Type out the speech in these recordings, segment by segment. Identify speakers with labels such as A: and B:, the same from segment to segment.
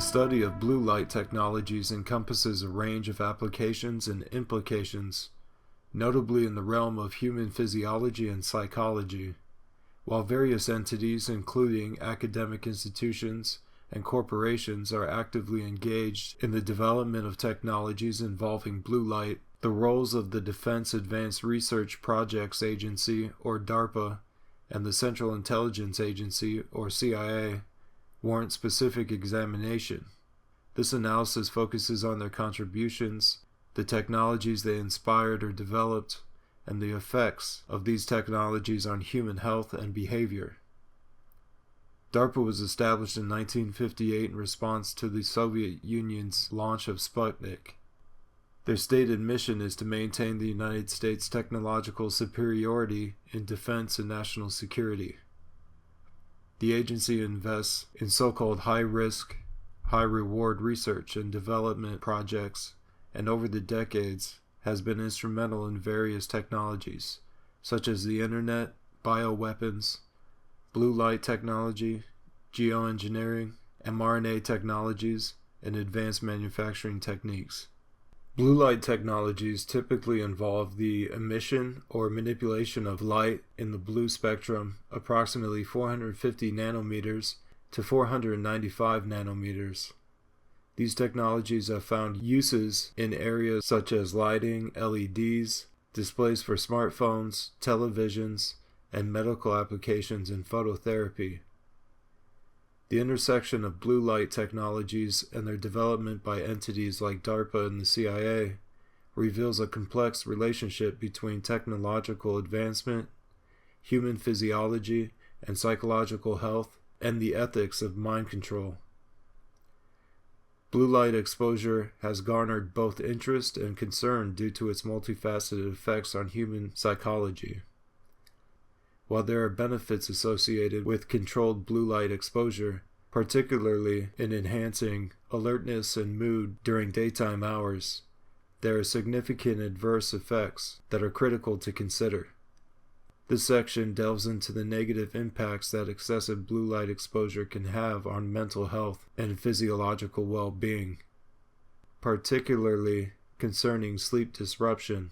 A: study of blue light technologies encompasses a range of applications and implications, notably in the realm of human physiology and psychology, while various entities, including academic institutions and corporations, are actively engaged in the development of technologies involving blue light. The roles of the Defense Advanced Research Projects Agency, or DARPA, and the Central Intelligence Agency, or CIA, warrant specific examination. This analysis focuses on their contributions, the technologies they inspired or developed, and the effects of these technologies on human health and behavior. DARPA was established in 1958 in response to the Soviet Union's launch of Sputnik. Their stated mission is to maintain the United States' technological superiority in defense and national security. The agency invests in so-called high-risk, high-reward research and development projects, and over the decades has been instrumental in various technologies, such as the Internet, bioweapons, blue light technology, geoengineering, mRNA technologies, and advanced manufacturing techniques. Blue light technologies typically involve the emission or manipulation of light in the blue spectrum, approximately 450 nanometers to 495 nanometers. These technologies have found uses in areas such as lighting, LEDs, displays for smartphones, televisions, and medical applications in phototherapy. The intersection of blue light technologies and their development by entities like DARPA and the CIA reveals a complex relationship between technological advancement, human physiology and psychological health, and the ethics of mind control. Blue light exposure has garnered both interest and concern due to its multifaceted effects on human psychology. While there are benefits associated with controlled blue light exposure, particularly in enhancing alertness and mood during daytime hours, there are significant adverse effects that are critical to consider. This section delves into the negative impacts that excessive blue light exposure can have on mental health and physiological well-being, particularly concerning sleep disruption,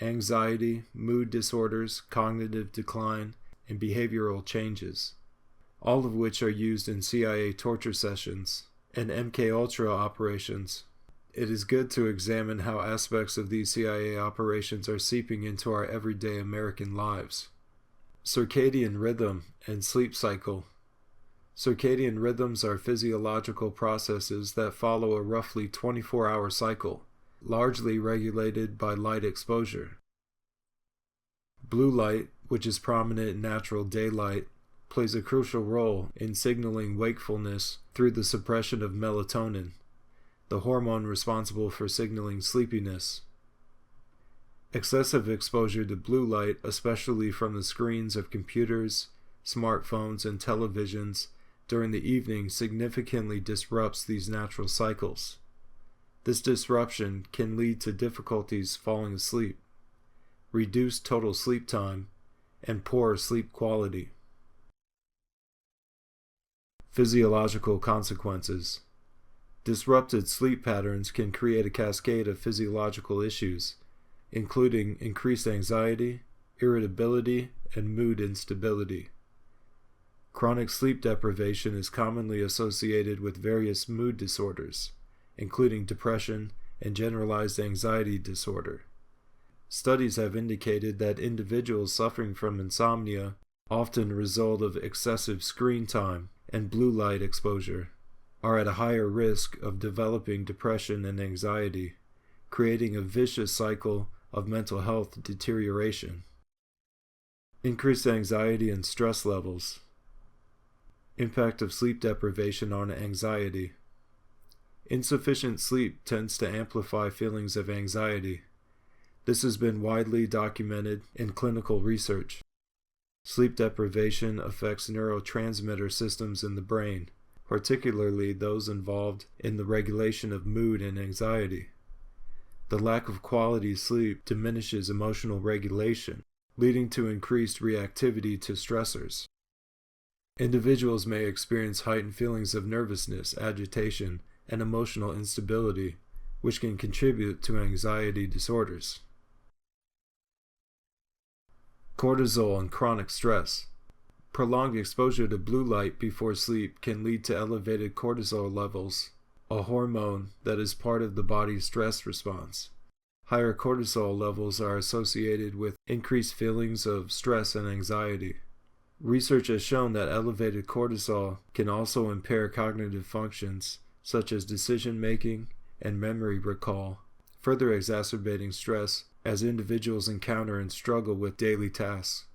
A: anxiety, mood disorders, cognitive decline, and behavioral changes, all of which are used in CIA torture sessions and MKUltra operations. It is good to examine how aspects of these CIA operations are seeping into our everyday American lives. Circadian rhythm and sleep cycle. Circadian rhythms are physiological processes that follow a roughly 24-hour cycle, largely regulated by light exposure. Blue light, which is prominent in natural daylight, plays a crucial role in signaling wakefulness through the suppression of melatonin, the hormone responsible for signaling sleepiness. Excessive exposure to blue light, especially from the screens of computers, smartphones, and televisions during the evening, significantly disrupts these natural cycles. This disruption can lead to difficulties falling asleep, reduced total sleep time, and poor sleep quality. Physiological consequences. Disrupted sleep patterns can create a cascade of physiological issues, including increased anxiety, irritability, and mood instability. Chronic sleep deprivation is commonly associated with various mood disorders, including depression and generalized anxiety disorder. Studies have indicated that individuals suffering from insomnia often result of excessive screen time and blue light exposure are at a higher risk of developing depression and anxiety, creating a vicious cycle of mental health deterioration. Increased anxiety and stress levels. Impact of sleep deprivation on anxiety. Insufficient sleep tends to amplify feelings of anxiety. This has been widely documented in clinical research. Sleep deprivation affects neurotransmitter systems in the brain, particularly those involved in the regulation of mood and anxiety. The lack of quality sleep diminishes emotional regulation, leading to increased reactivity to stressors. Individuals may experience heightened feelings of nervousness, agitation, and emotional instability, which can contribute to anxiety disorders. Cortisol and chronic stress. Prolonged exposure to blue light before sleep can lead to elevated cortisol levels, a hormone that is part of the body's stress response. Higher cortisol levels are associated with increased feelings of stress and anxiety. Research has shown that elevated cortisol can also impair cognitive functions such as decision-making and memory recall, further exacerbating stress as individuals encounter and struggle with daily tasks.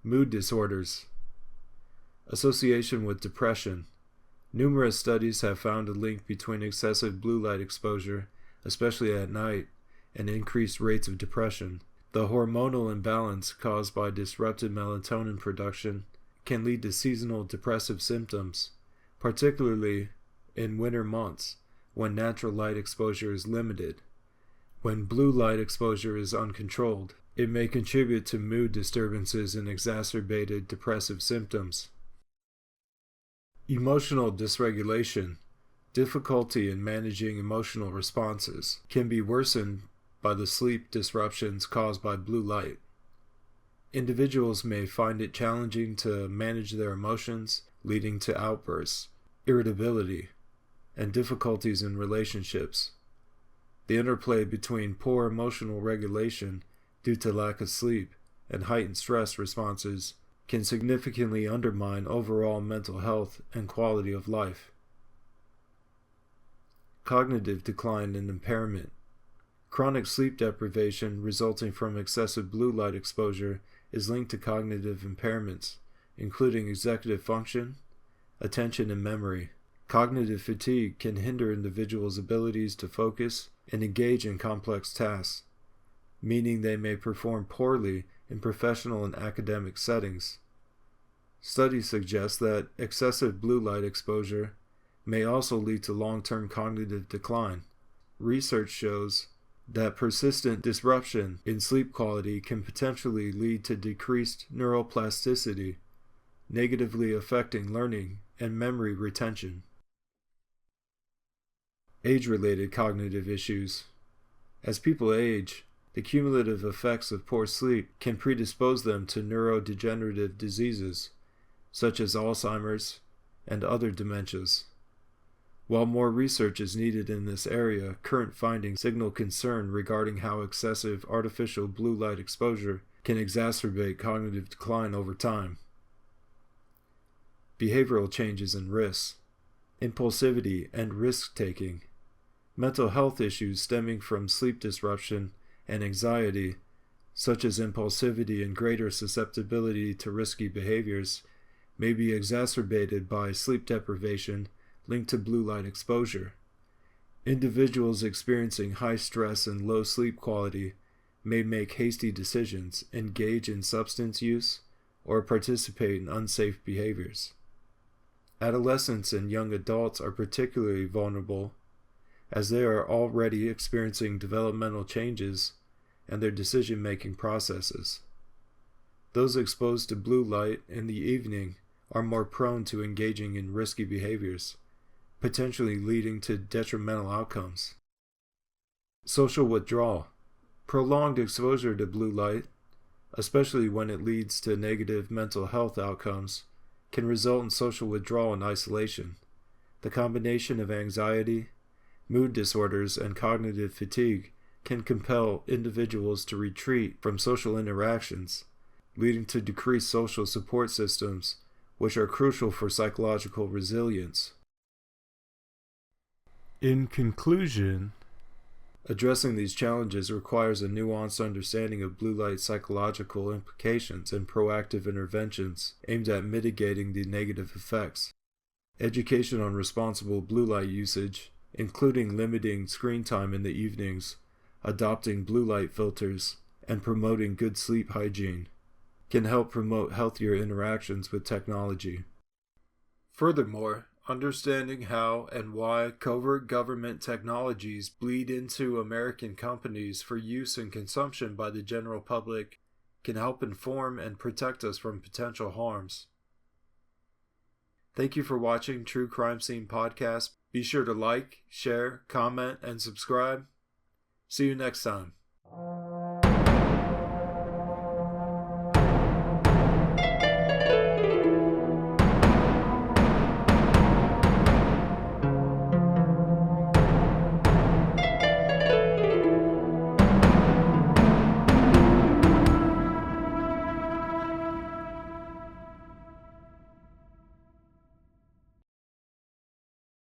A: Mood disorders. Association with depression. Numerous studies have found a link between excessive blue light exposure, especially at night, and increased rates of depression. The hormonal imbalance caused by disrupted melatonin production can lead to seasonal depressive symptoms, particularly in winter months when natural light exposure is limited. When blue light exposure is uncontrolled, it may contribute to mood disturbances and exacerbated depressive symptoms. Emotional dysregulation. Difficulty in managing emotional responses can be worsened by the sleep disruptions caused by blue light. Individuals may find it challenging to manage their emotions, leading to outbursts, irritability, and difficulties in relationships. The interplay between poor emotional regulation due to lack of sleep and heightened stress responses can significantly undermine overall mental health and quality of life. Cognitive decline and impairment. Chronic sleep deprivation resulting from excessive blue light exposure is linked to cognitive impairments, including executive function, attention, and memory. Cognitive fatigue can hinder individuals' abilities to focus and engage in complex tasks, meaning they may perform poorly in professional and academic settings. Studies suggest that excessive blue light exposure may also lead to long-term cognitive decline. Research shows that persistent disruption in sleep quality can potentially lead to decreased neuroplasticity, negatively affecting learning and memory retention. Age-related cognitive issues. As people age, the cumulative effects of poor sleep can predispose them to neurodegenerative diseases, such as Alzheimer's and other dementias. While more research is needed in this area, current findings signal concern regarding how excessive artificial blue light exposure can exacerbate cognitive decline over time. Behavioral changes and risks. Impulsivity and risk-taking. Mental health issues stemming from sleep disruption and anxiety, such as impulsivity and greater susceptibility to risky behaviors, may be exacerbated by sleep deprivation linked to blue light exposure. Individuals experiencing high stress and low sleep quality may make hasty decisions, engage in substance use, or participate in unsafe behaviors. Adolescents and young adults are particularly vulnerable, as they are already experiencing developmental changes and their decision-making processes. Those exposed to blue light in the evening are more prone to engaging in risky behaviors, potentially leading to detrimental outcomes. Social withdrawal. Prolonged exposure to blue light, especially when it leads to negative mental health outcomes, can result in social withdrawal and isolation. The combination of anxiety, mood disorders, and cognitive fatigue can compel individuals to retreat from social interactions, leading to decreased social support systems, which are crucial for psychological resilience. In conclusion, addressing these challenges requires a nuanced understanding of blue light psychological implications and proactive interventions aimed at mitigating the negative effects. Education on responsible blue light usage, including limiting screen time in the evenings, adopting blue light filters, and promoting good sleep hygiene, can help promote healthier interactions with technology. Furthermore, understanding how and why covert government technologies bleed into American companies for use and consumption by the general public can help inform and protect us from potential harms. Thank you for watching True Crime Scene Podcast. Be sure to like, share, comment, and subscribe. See you next time.